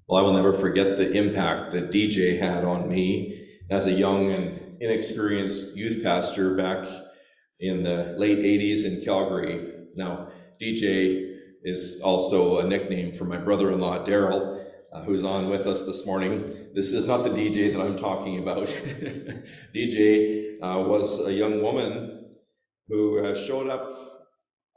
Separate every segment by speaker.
Speaker 1: Well, I will never forget the impact that DJ had on me as a young and inexperienced youth pastor back in the late 80s in Calgary. Now, DJ is also a nickname for my brother-in-law, Daryl, who's on with us this morning. This is not the DJ that I'm talking about. DJ was a young woman who showed up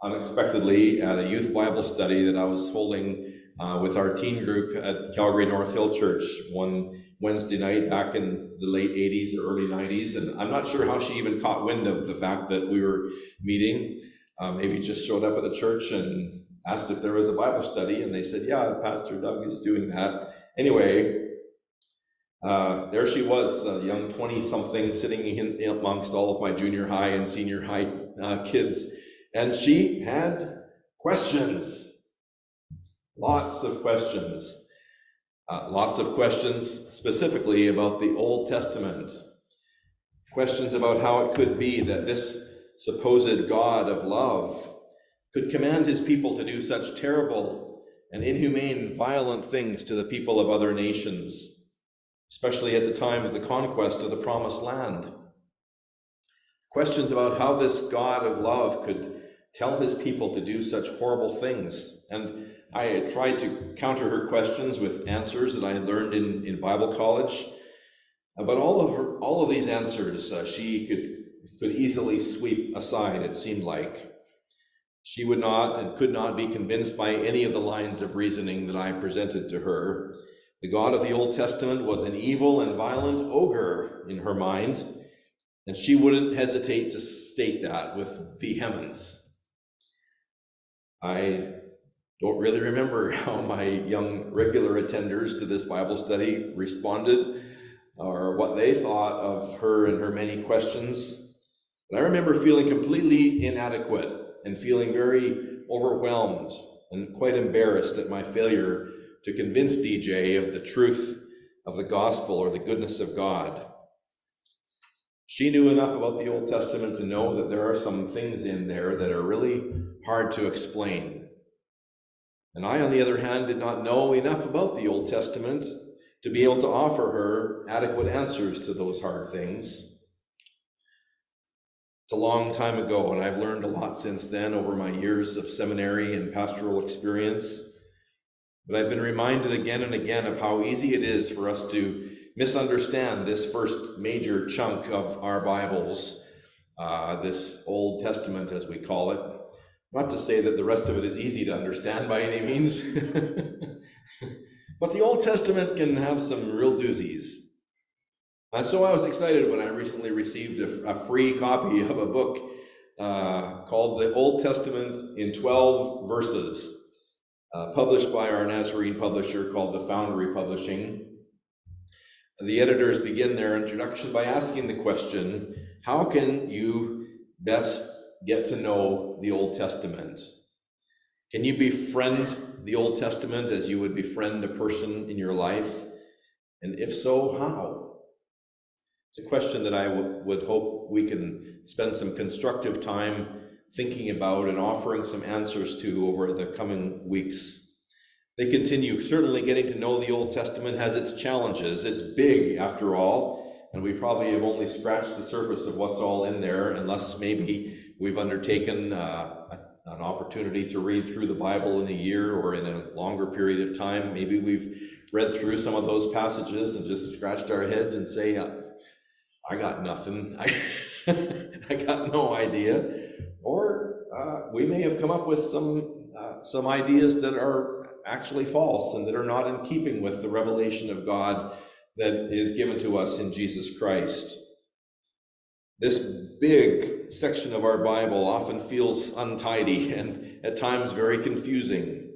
Speaker 1: unexpectedly at a youth Bible study that I was holding with our teen group at Calgary North Hill Church one Wednesday night back in the late 80s or early 90s. And I'm not sure how she even caught wind of the fact that we were meeting. Maybe just showed up at the church and asked if there was a Bible study. And they said, yeah, Pastor Doug is doing that. Anyway, there she was, a young 20-something sitting in amongst all of my junior high and senior high kids. And she had questions, lots of questions specifically about the Old Testament, questions about how it could be that this supposed God of love could command his people to do such terrible and inhumane, violent things to the people of other nations, especially at the time of the conquest of the Promised Land. Questions about how this God of love could tell his people to do such horrible things. And I tried to counter her questions with answers that I learned in Bible college. But all of these answers she could easily sweep aside, it seemed like. She would not and could not be convinced by any of the lines of reasoning that I presented to her. The God of the Old Testament was an evil and violent ogre in her mind, and she wouldn't hesitate to state that with vehemence. I don't really remember how my young regular attenders to this Bible study responded or what they thought of her and her many questions. But I remember feeling completely inadequate and feeling very overwhelmed and quite embarrassed at my failure to convince DJ of the truth of the gospel or the goodness of God. She knew enough about the Old Testament to know that there are some things in there that are really hard to explain. And I, on the other hand, did not know enough about the Old Testament to be able to offer her adequate answers to those hard things. It's a long time ago, and I've learned a lot since then over my years of seminary and pastoral experience. But I've been reminded again and again of how easy it is for us to misunderstand this first major chunk of our Bibles, this Old Testament, as we call it. Not to say that the rest of it is easy to understand by any means, but the Old Testament can have some real doozies. And so I was excited when I recently received a free copy of a book called The Old Testament in 12 Verses, published by our Nazarene publisher called The Foundry Publishing. The editors begin their introduction by asking the question, how can you best get to know the Old Testament? Can you befriend the Old Testament as you would befriend a person in your life? And if so, how? It's a question that I would hope we can spend some constructive time thinking about and offering some answers to over the coming weeks. They continue, certainly getting to know the Old Testament has its challenges. It's big, after all, and we probably have only scratched the surface of what's all in there, unless maybe we've undertaken an opportunity to read through the Bible in a year or in a longer period of time. Maybe we've read through some of those passages and just scratched our heads and say, I got nothing. I got no idea. Or we may have come up with some ideas that are actually false and that are not in keeping with the revelation of God that is given to us in Jesus Christ. This big section of our Bible often feels untidy and at times very confusing.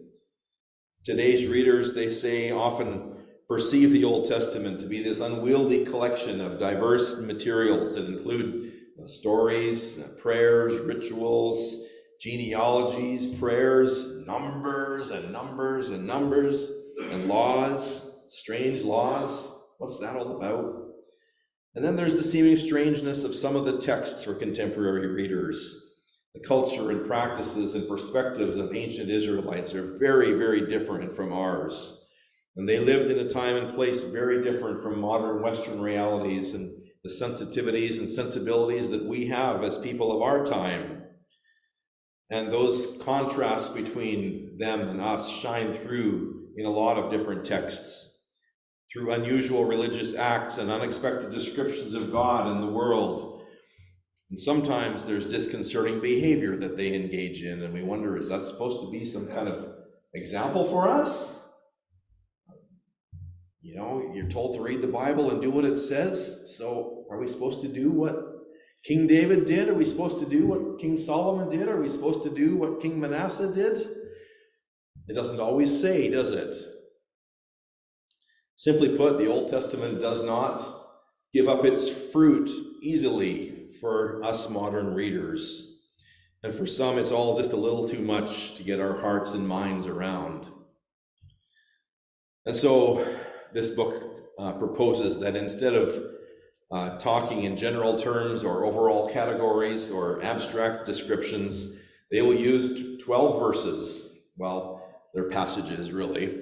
Speaker 1: Today's readers, they say, often perceive the Old Testament to be this unwieldy collection of diverse materials that include stories, prayers, rituals, genealogies, prayers, numbers and numbers and numbers, and laws, strange laws. What's that all about? And then there's the seeming strangeness of some of the texts for contemporary readers. The culture and practices and perspectives of ancient Israelites are very, very different from ours. And they lived in a time and place very different from modern Western realities and the sensitivities and sensibilities that we have as people of our time. And those contrasts between them and us shine through in a lot of different texts, through unusual religious acts and unexpected descriptions of God and the world. And sometimes there's disconcerting behavior that they engage in, and we wonder, is that supposed to be some kind of example for us? You know, you're told to read the Bible and do what it says, so are we supposed to do what King David did? Are we supposed to do what King Solomon did? Are we supposed to do what King Manasseh did? It doesn't always say, does it? Simply put, the Old Testament does not give up its fruit easily for us modern readers. And for some, it's all just a little too much to get our hearts and minds around. And so this book proposes that instead of talking in general terms or overall categories or abstract descriptions, they will use 12 verses. Well, they're passages really,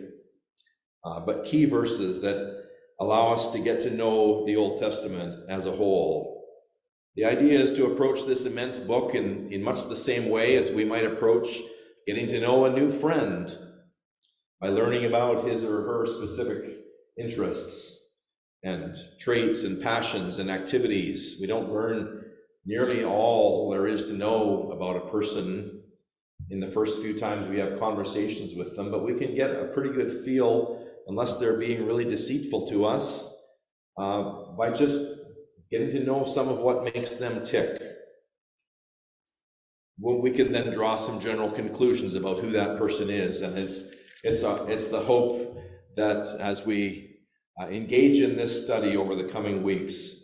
Speaker 1: but key verses that allow us to get to know the Old Testament as a whole. The idea is to approach this immense book in much the same way as we might approach getting to know a new friend, by learning about his or her specific interests and traits and passions and activities. We don't learn nearly all there is to know about a person in the first few times we have conversations with them, but we can get a pretty good feel, unless they're being really deceitful to us, by just getting to know some of what makes them tick. Well, we can then draw some general conclusions about who that person is, and it's the hope that as we engage in this study over the coming weeks,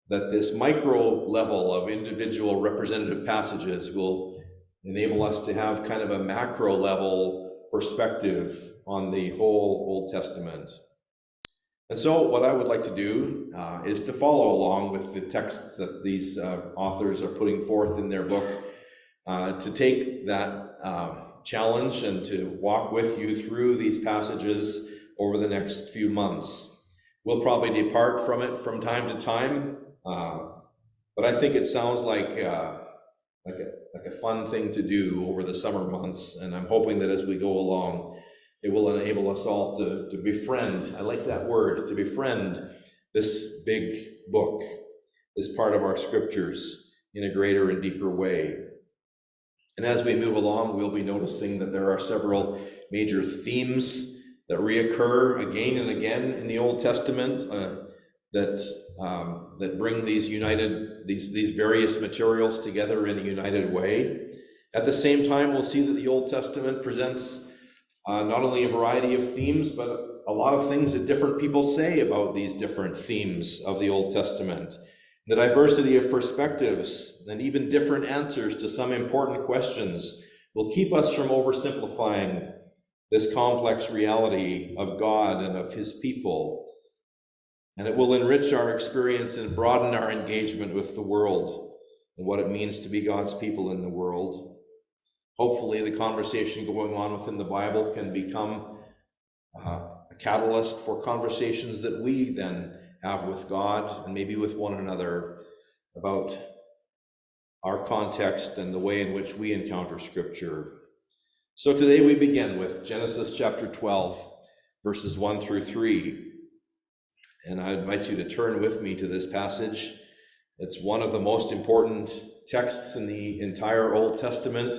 Speaker 1: that this micro level of individual representative passages will enable us to have kind of a macro level perspective on the whole Old Testament. And so what I would like to do is to follow along with the texts that these authors are putting forth in their book, to take that challenge and to walk with you through these passages over the next few months. We'll probably depart from it from time to time, but I think it sounds like a fun thing to do over the summer months, and I'm hoping that as we go along, it will enable us all to befriend, I like that word, to befriend this big book as part of our scriptures in a greater and deeper way. And as we move along, we'll be noticing that there are several major themes that reoccur again and again in the Old Testament that bring these various materials together in a united way. At the same time, we'll see that the Old Testament presents not only a variety of themes, but a lot of things that different people say about these different themes of the Old Testament. The diversity of perspectives and even different answers to some important questions will keep us from oversimplifying this complex reality of God and of his people. And it will enrich our experience and broaden our engagement with the world and what it means to be God's people in the world. Hopefully, the conversation going on within the Bible can become a catalyst for conversations that we then have with God and maybe with one another about our context and the way in which we encounter Scripture. So today we begin with Genesis chapter 12, verses 1 through 3. And I invite you to turn with me to this passage. It's one of the most important texts in the entire Old Testament,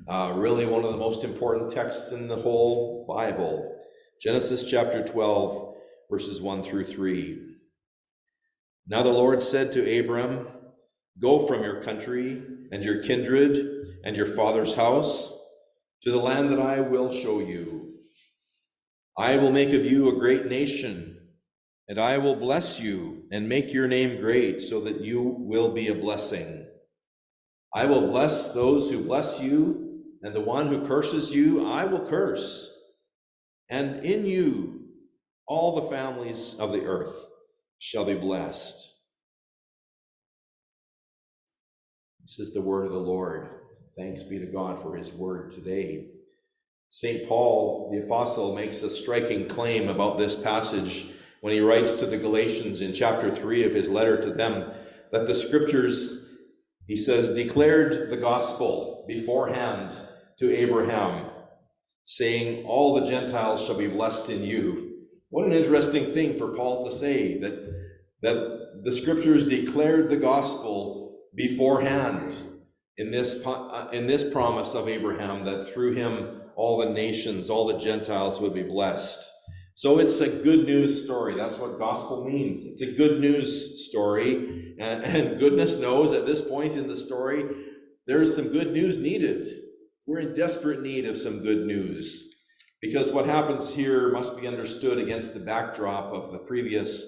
Speaker 1: really one of the most important texts in the whole Bible. Genesis chapter 12, verses 1 through 3. Now the Lord said to Abram, "Go from your country and your kindred and your father's house to the land that I will show you. I will make of you a great nation, and I will bless you and make your name great so that you will be a blessing. I will bless those who bless you, and the one who curses you I will curse. And in you all the families of the earth shall be blessed." This is the word of the Lord. Thanks be to God for his word today. St. Paul, the apostle, makes a striking claim about this passage when he writes to the Galatians in chapter 3 of his letter to them, that the scriptures, he says, declared the gospel beforehand to Abraham, saying, all the Gentiles shall be blessed in you. What an interesting thing for Paul to say, that the scriptures declared the gospel beforehand in this promise of Abraham, that through him all the nations, all the Gentiles would be blessed. So it's a good news story. That's what gospel means. It's a good news story. And goodness knows at this point in the story, there is some good news needed. We're in desperate need of some good news, because what happens here must be understood against the backdrop of the previous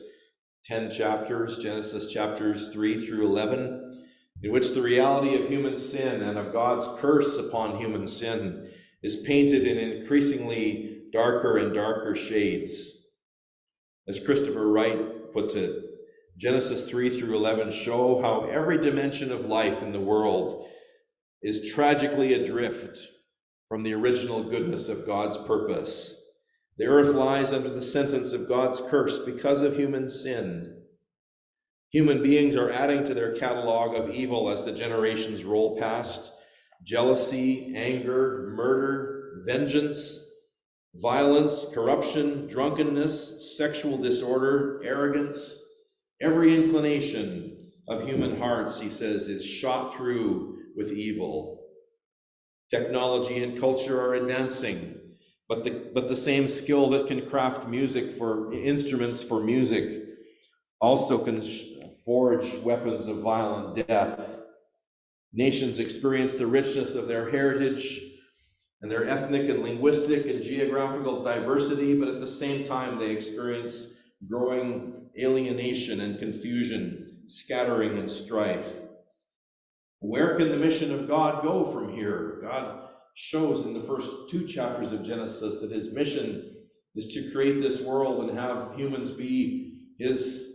Speaker 1: 10 chapters, Genesis chapters 3 through 11, in which the reality of human sin and of God's curse upon human sin is painted in increasingly darker and darker shades. As Christopher Wright puts it, Genesis 3 through 11 show how every dimension of life in the world is tragically adrift from the original goodness of God's purpose. The earth lies under the sentence of God's curse because of human sin. Human beings are adding to their catalog of evil as the generations roll past: jealousy, anger, murder, vengeance, violence, corruption, drunkenness, sexual disorder, arrogance. Every inclination of human hearts, he says, is shot through with evil. Technology and culture are advancing, but the same skill that can craft music for instruments for music also can forge weapons of violent death. Nations experience the richness of their heritage and their ethnic and linguistic and geographical diversity, but at the same time they experience growing alienation and confusion, scattering and strife. Where can the mission of God go from here? God shows in the first 2 chapters of Genesis that his mission is to create this world and have humans be his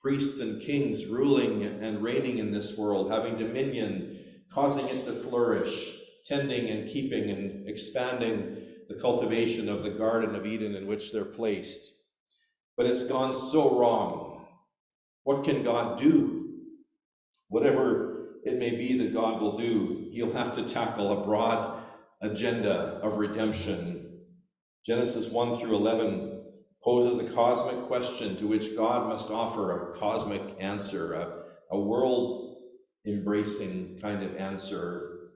Speaker 1: priests and kings, ruling and reigning in this world, having dominion, causing it to flourish, tending and keeping and expanding the cultivation of the Garden of Eden in which they're placed. But it's gone so wrong. What can God do? Whatever it may be that God will do, he'll have to tackle a broad agenda of redemption. Genesis 1 through 11 poses a cosmic question to which God must offer a cosmic answer, a world-embracing kind of answer.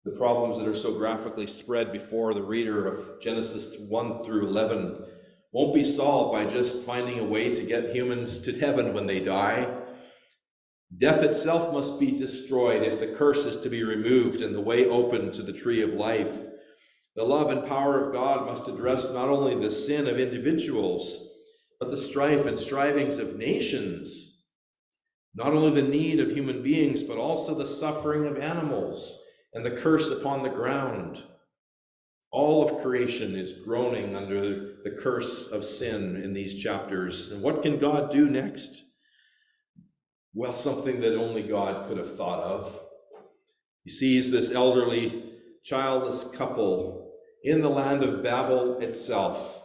Speaker 1: The problems that are so graphically spread before the reader of Genesis 1 through 11 won't be solved by just finding a way to get humans to heaven when they die. Death itself must be destroyed if the curse is to be removed and the way open to the tree of life. The love and power of God must address not only the sin of individuals, but the strife and strivings of nations. Not only the need of human beings, but also the suffering of animals and the curse upon the ground. All of creation is groaning under the curse of sin in these chapters. And what can God do next? Well, something that only God could have thought of. He sees this elderly, childless couple in the land of Babel itself,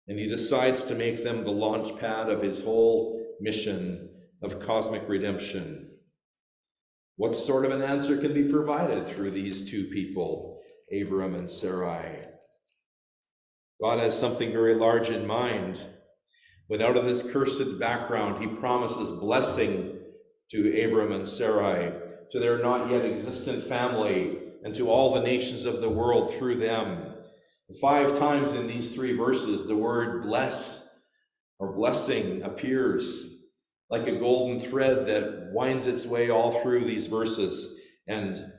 Speaker 1: and he decides to make them the launch pad of his whole mission of cosmic redemption. What sort of an answer can be provided through these two people, Abram and Sarai? God has something very large in mind. When out of this cursed background, he promises blessing to Abram and Sarai, to their not yet existent family, and to all the nations of the world through them. 5 times in these 3 verses, the word bless or blessing appears like a golden thread that winds its way all through these verses and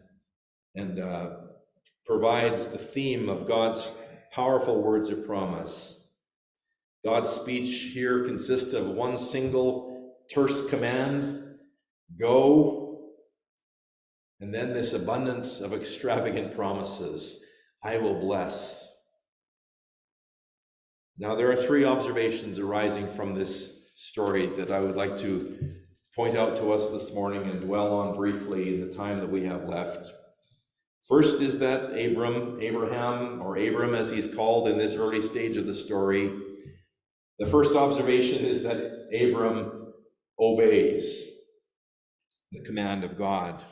Speaker 1: provides the theme of God's powerful words of promise. God's speech here consists of one single terse command: go. And then this abundance of extravagant promises: I will bless. Now, there are 3 observations arising from this story that I would like to point out to us this morning and dwell on briefly in the time that we have left. First is that Abraham, or Abram as he's called in this early stage of the story, the first observation is that Abram obeys the command of God.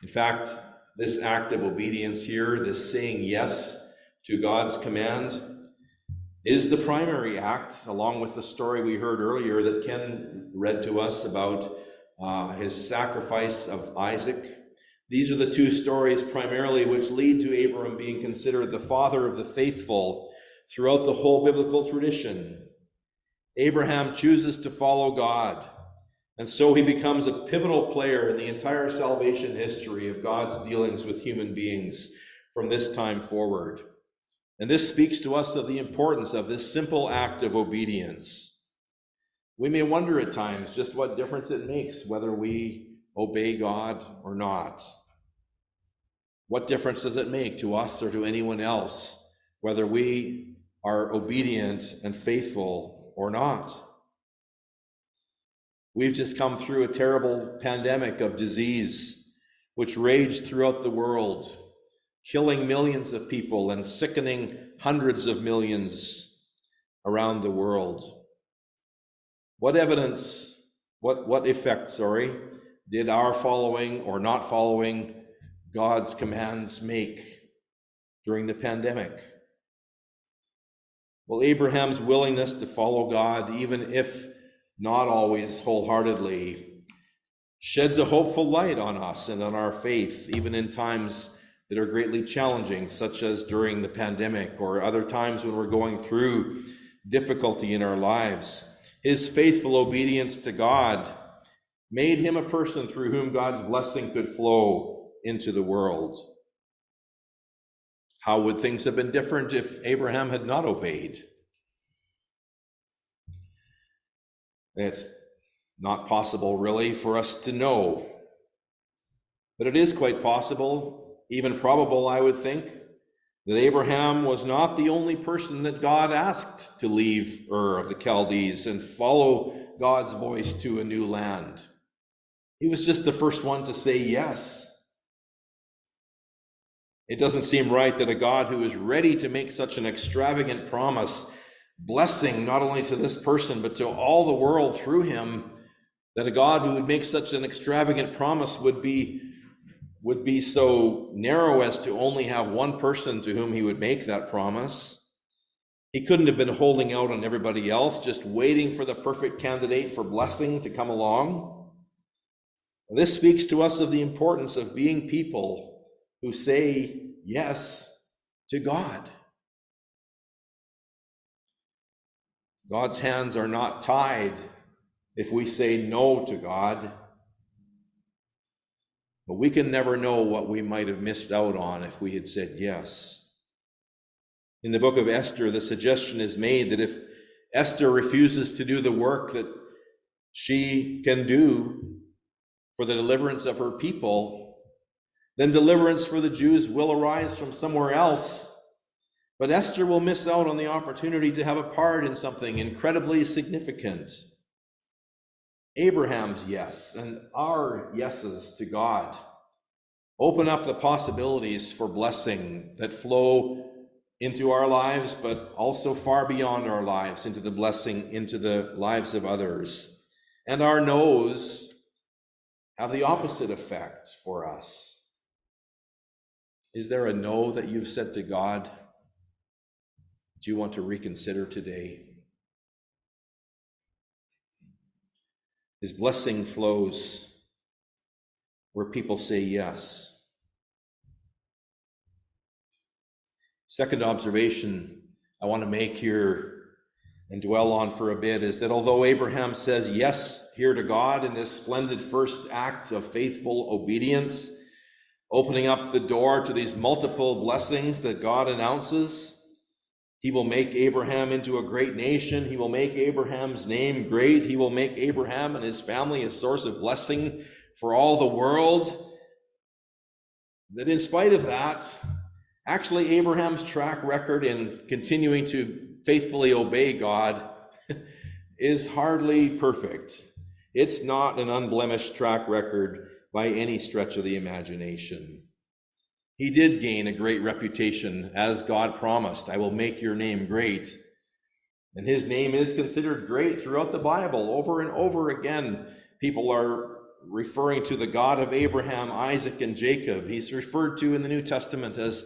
Speaker 1: In fact, this act of obedience here, this saying yes to God's command, is the primary act, along with the story we heard earlier that Ken read to us about his sacrifice of Isaac. These are the two stories primarily which lead to Abram being considered the father of the faithful throughout the whole biblical tradition. Abraham chooses to follow God, and so he becomes a pivotal player in the entire salvation history of God's dealings with human beings from this time forward. And this speaks to us of the importance of this simple act of obedience. We may wonder at times just what difference it makes whether we obey God or not. What difference does it make to us or to anyone else whether we are obedient and faithful or not? We've just come through a terrible pandemic of disease which raged throughout the world, killing millions of people and sickening hundreds of millions around the world. What evidence, what effect, did our following or not following God's commands make during the pandemic? Well, Abraham's willingness to follow God, even if not always wholeheartedly, sheds a hopeful light on us and on our faith, even in times that are greatly challenging, such as during the pandemic or other times when we're going through difficulty in our lives. His faithful obedience to God made him a person through whom God's blessing could flow into the world. How would things have been different if Abraham had not obeyed? It's not possible, really, for us to know. But it is quite possible, even probable, I would think, that Abraham was not the only person that God asked to leave Ur of the Chaldees and follow God's voice to a new land. He was just the first one to say yes. It doesn't seem right that a God who is ready to make such an extravagant promise, blessing not only to this person, but to all the world through him, that a God who would make such an extravagant promise would be so narrow as to only have one person to whom he would make that promise. He couldn't have been holding out on everybody else, just waiting for the perfect candidate for blessing to come along. This speaks to us of the importance of being people who say yes to God. God's hands are not tied if we say no to God. But we can never know what we might have missed out on if we had said yes. In the book of Esther, the suggestion is made that if Esther refuses to do the work that she can do for the deliverance of her people, then deliverance for the Jews will arise from somewhere else. But Esther will miss out on the opportunity to have a part in something incredibly significant. Abraham's yes and our yeses to God open up the possibilities for blessing that flow into our lives, but also far beyond our lives, into the blessing, into the lives of others. And our no's have the opposite effect for us. Is there a no that you've said to God? Do you want to reconsider today? His blessing flows where people say yes. Second observation I want to make here and dwell on for a bit is that although Abraham says yes here to God in this splendid first act of faithful obedience, opening up the door to these multiple blessings that God announces, he will make Abraham into a great nation. He will make Abraham's name great. He will make Abraham and his family a source of blessing for all the world. That in spite of that, actually Abraham's track record in continuing to faithfully obey God is hardly perfect. It's not an unblemished track record by any stretch of the imagination. He did gain a great reputation, as God promised, "I will make your name great." And his name is considered great throughout the Bible. Over and over again, people are referring to the God of Abraham, Isaac, and Jacob. He's referred to in the New Testament as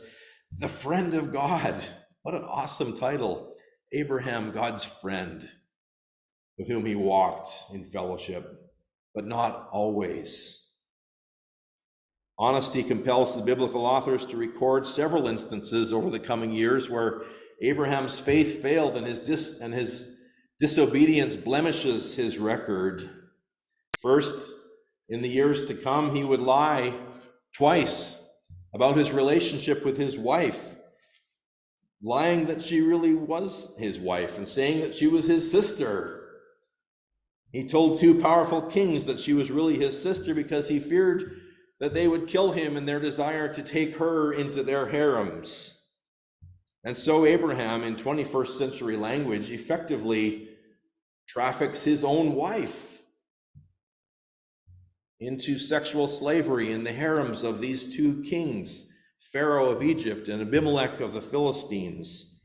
Speaker 1: the friend of God. What an awesome title. Abraham, God's friend, with whom he walked in fellowship, but not always. Honesty compels the biblical authors to record several instances over the coming years where Abraham's faith failed and his disobedience blemishes his record. First, in the years to come, he would lie twice about his relationship with his wife, lying that she really was his wife and saying that she was his sister. He told two powerful kings that she was really his sister because he feared that they would kill him in their desire to take her into their harems. And so Abraham, in 21st century language, effectively traffics his own wife into sexual slavery in the harems of these two kings, Pharaoh of Egypt and Abimelech of the Philistines.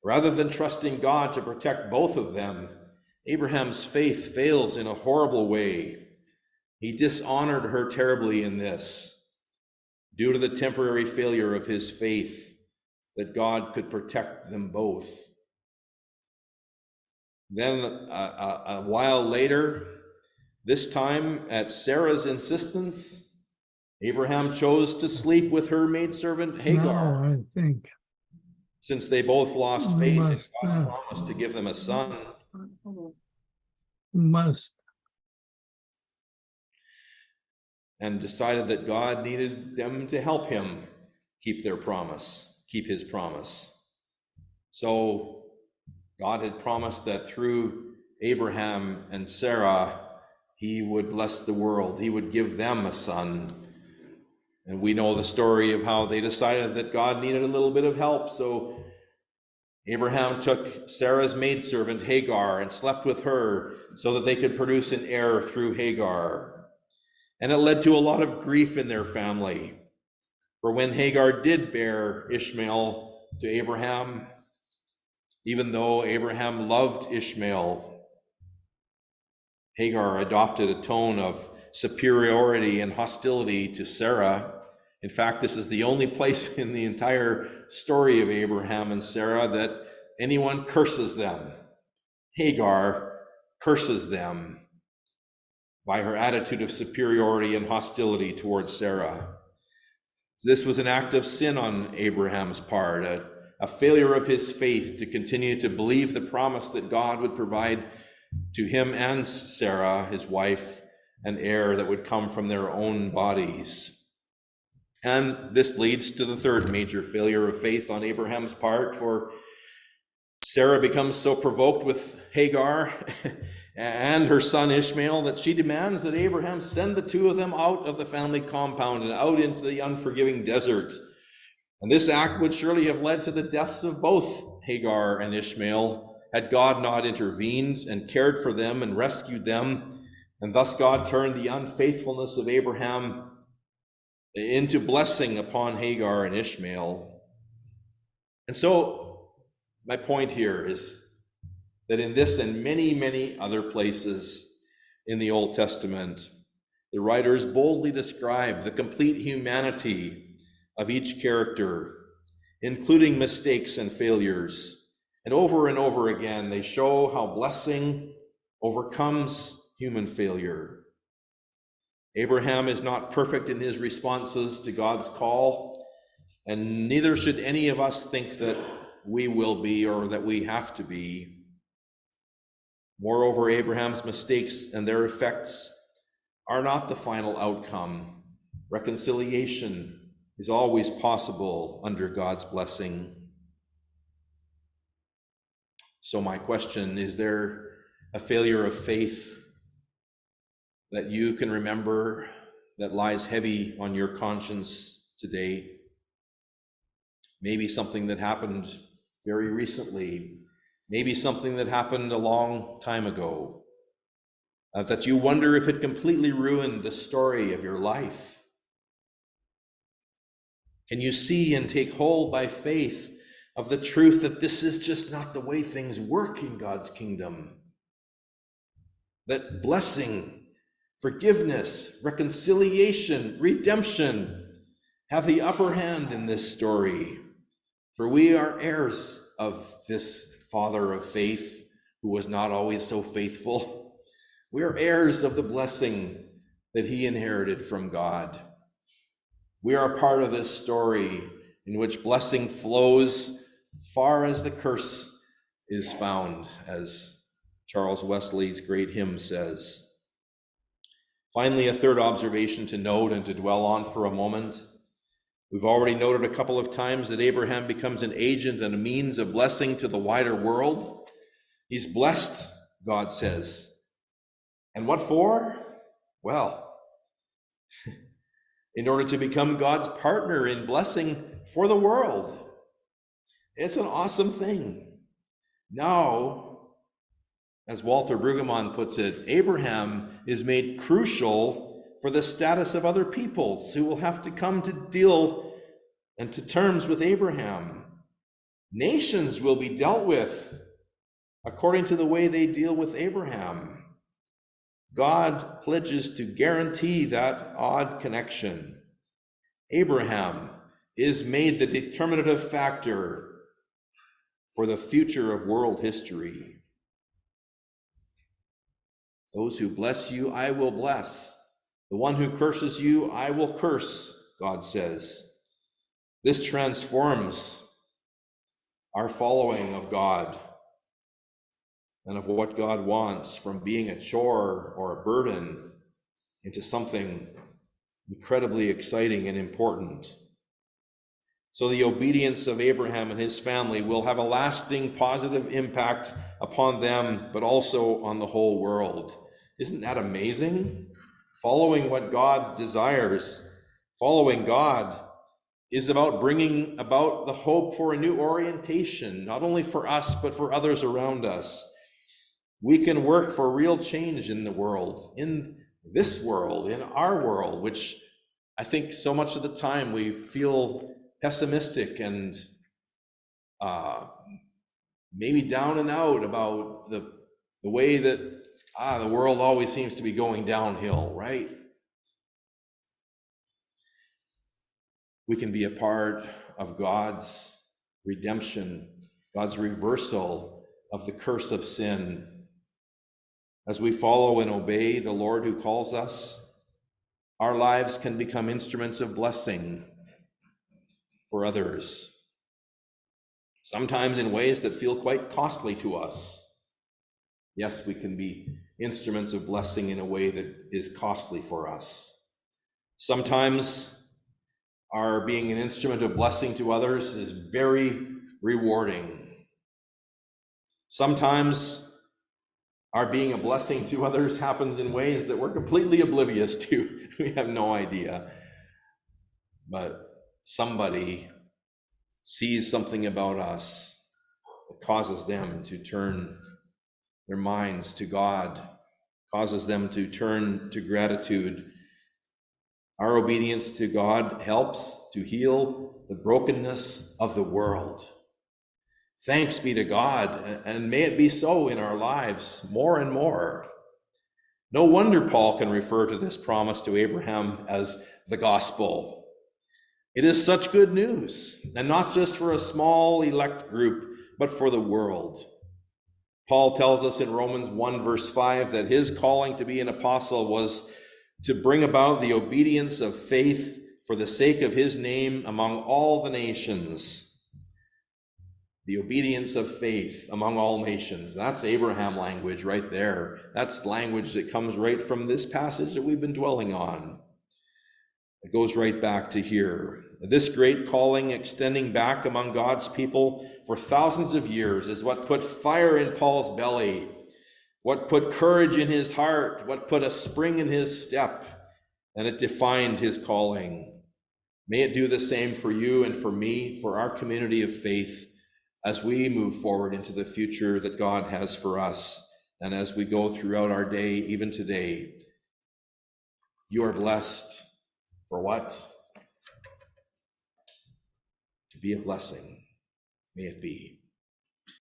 Speaker 1: Rather than trusting God to protect both of them, Abraham's faith fails in a horrible way. He dishonored her terribly in this, due to the temporary failure of his faith that God could protect them both. Then a while later, this time at Sarah's insistence, Abraham chose to sleep with her maidservant Hagar.
Speaker 2: No, I think
Speaker 1: Since they both lost faith in God's promise to give them a son. And decided that God needed them to help him keep his promise. So God had promised that through Abraham and Sarah, he would bless the world. He would give them a son. And we know the story of how they decided that God needed a little bit of help. So Abraham took Sarah's maidservant Hagar and slept with her so that they could produce an heir through Hagar. And it led to a lot of grief in their family. For when Hagar did bear Ishmael to Abraham, even though Abraham loved Ishmael, Hagar adopted a tone of superiority and hostility to Sarah. In fact, this is the only place in the entire story of Abraham and Sarah that anyone curses them. Hagar curses them by her attitude of superiority and hostility towards Sarah. This was an act of sin on Abraham's part, a failure of his faith to continue to believe the promise that God would provide to him and Sarah, his wife, an heir that would come from their own bodies. And this leads to the third major failure of faith on Abraham's part, for Sarah becomes so provoked with Hagar and her son Ishmael that she demands that Abraham send the two of them out of the family compound and out into the unforgiving desert. And this act would surely have led to the deaths of both Hagar and Ishmael had God not intervened and cared for them and rescued them. And thus God turned the unfaithfulness of Abraham into blessing upon Hagar and Ishmael. And so my point here is that in this and many, many other places in the Old Testament, the writers boldly describe the complete humanity of each character, including mistakes and failures. And over again, they show how blessing overcomes human failure. Abraham is not perfect in his responses to God's call, and neither should any of us think that we will be or that we have to be. Moreover, Abraham's mistakes and their effects are not the final outcome. Reconciliation is always possible under God's blessing. So my question, is there a failure of faith that you can remember that lies heavy on your conscience today? Maybe something that happened very recently, maybe something that happened a long time ago, that you wonder if it completely ruined the story of your life. Can you see and take hold by faith of the truth that this is just not the way things work in God's kingdom? That blessing, forgiveness, reconciliation, redemption have the upper hand in this story. For we are heirs of this Father of faith who was not always so faithful. We are heirs of the blessing that he inherited from God. We are a part of this story in which blessing flows far as the curse is found, as Charles Wesley's great hymn says. Finally, a third observation to note and to dwell on for a moment. We've already noted a couple of times that Abraham becomes an agent and a means of blessing to the wider world. He's blessed, God says. And what for? Well, in order to become God's partner in blessing for the world. It's an awesome thing. Now, as Walter Brueggemann puts it, Abraham is made crucial for the status of other peoples who will have to come to deal and to terms with Abraham. Nations will be dealt with according to the way they deal with Abraham. God pledges to guarantee that odd connection. Abraham is made the determinative factor for the future of world history. Those who bless you, I will bless. The one who curses you, I will curse, God says. This transforms our following of God and of what God wants from being a chore or a burden into something incredibly exciting and important. So the obedience of Abraham and his family will have a lasting positive impact upon them, but also on the whole world. Isn't that amazing? Following what God desires, following God is about bringing about the hope for a new orientation, not only for us, but for others around us. We can work for real change in the world, in this world, in our world, which I think so much of the time we feel pessimistic and maybe down and out about the way that the world always seems to be going downhill, right? We can be a part of God's redemption, God's reversal of the curse of sin. As we follow and obey the Lord who calls us, our lives can become instruments of blessing for others, sometimes in ways that feel quite costly to us. Yes, we can be instruments of blessing in a way that is costly for us. Sometimes our being an instrument of blessing to others is very rewarding. Sometimes our being a blessing to others happens in ways that we're completely oblivious to. We have no idea. But somebody sees something about us that causes them to turn their minds to God, causes them to turn to gratitude. Our obedience to God helps to heal the brokenness of the world. Thanks be to God, and may it be so in our lives more and more. No wonder Paul can refer to this promise to Abraham as the gospel. It is such good news, and not just for a small elect group, but for the world. Paul tells us in Romans 1 verse 5 that his calling to be an apostle was to bring about the obedience of faith for the sake of his name among all the nations. The obedience of faith among all nations. That's Abraham language right there. That's language that comes right from this passage that we've been dwelling on. It goes right back to here. This great calling extending back among God's people for thousands of years is what put fire in Paul's belly, what put courage in his heart, what put a spring in his step, and it defined his calling. May it do the same for you and for me, for our community of faith, as we move forward into the future that God has for us, and as we go throughout our day, even today. You are blessed for what? be a blessing. May it be.